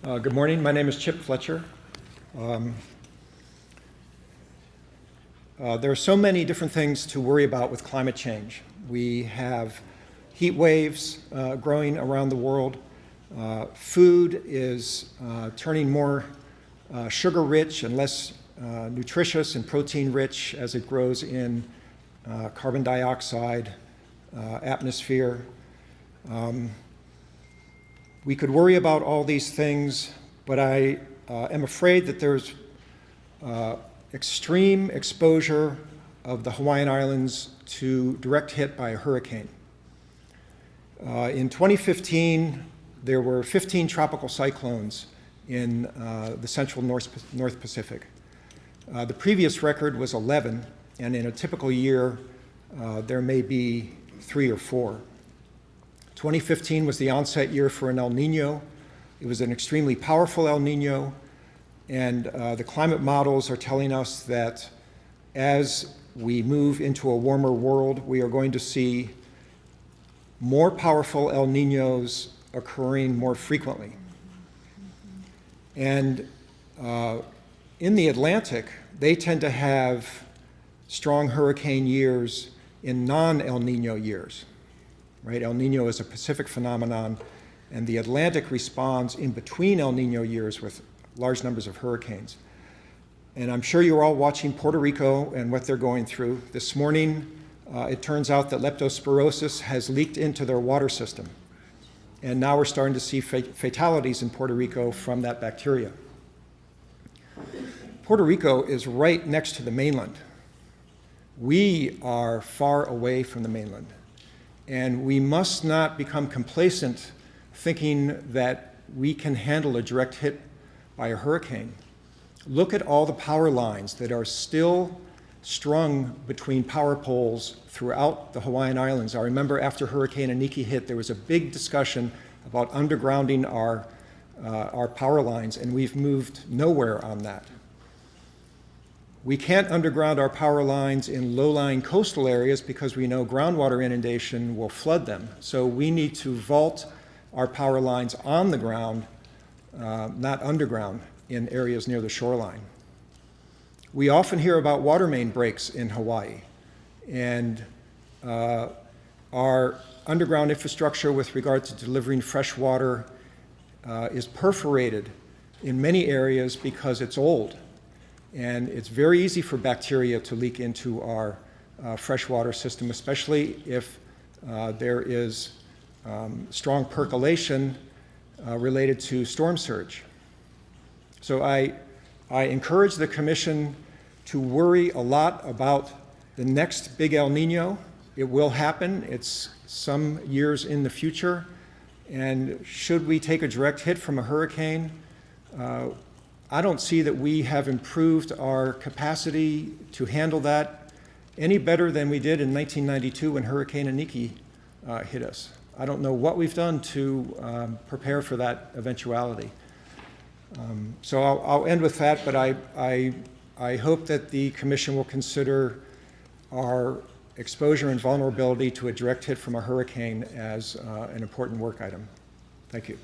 Good morning. My name is Chip Fletcher. There are so many different things to worry about with climate change. We have heat waves growing around the world. Food is turning more sugar-rich and less nutritious and protein-rich as it grows in carbon dioxide atmosphere. We could worry about all these things, but I am afraid that there's extreme exposure of the Hawaiian Islands to direct hit by a hurricane. In 2015, there were 15 tropical cyclones in the central North Pacific. The previous record was 11, and in a typical year, there may be 3 or 4. 2015 was the onset year for an El Nino. It was an extremely powerful El Nino, and the climate models are telling us that as we move into a warmer world, we are going to see more powerful El Ninos occurring more frequently. And in the Atlantic, they tend to have strong hurricane years in non-El Nino years. Right? El Nino is a Pacific phenomenon, and the Atlantic responds in between El Nino years with large numbers of hurricanes. And I'm sure you're all watching Puerto Rico and what they're going through. This morning, it turns out that leptospirosis has leaked into their water system. And now we're starting to see fatalities in Puerto Rico from that bacteria. Puerto Rico is right next to the mainland. We are far away from the mainland. And we must not become complacent thinking that we can handle a direct hit by a hurricane. Look at all the power lines that are still strung between power poles throughout the Hawaiian Islands. I remember after Hurricane Iniki hit, there was a big discussion about undergrounding our power lines, and we've moved nowhere on that. We can't underground our power lines in low-lying coastal areas because we know groundwater inundation will flood them. So we need to vault our power lines on the ground, not underground, in areas near the shoreline. We often hear about water main breaks in Hawaii, and our underground infrastructure with regard to delivering fresh water is perforated in many areas because it's old. And it's very easy for bacteria to leak into our freshwater system, especially if there is strong percolation related to storm surge. So I encourage the Commission to worry a lot about the next big El Nino. It will happen. It's some years in the future. And should we take a direct hit from a hurricane, I don't see that we have improved our capacity to handle that any better than we did in 1992 when Hurricane Iniki hit us. I don't know what we've done to prepare for that eventuality. So I'll end with that, but I hope that the Commission will consider our exposure and vulnerability to a direct hit from a hurricane as an important work item. Thank you.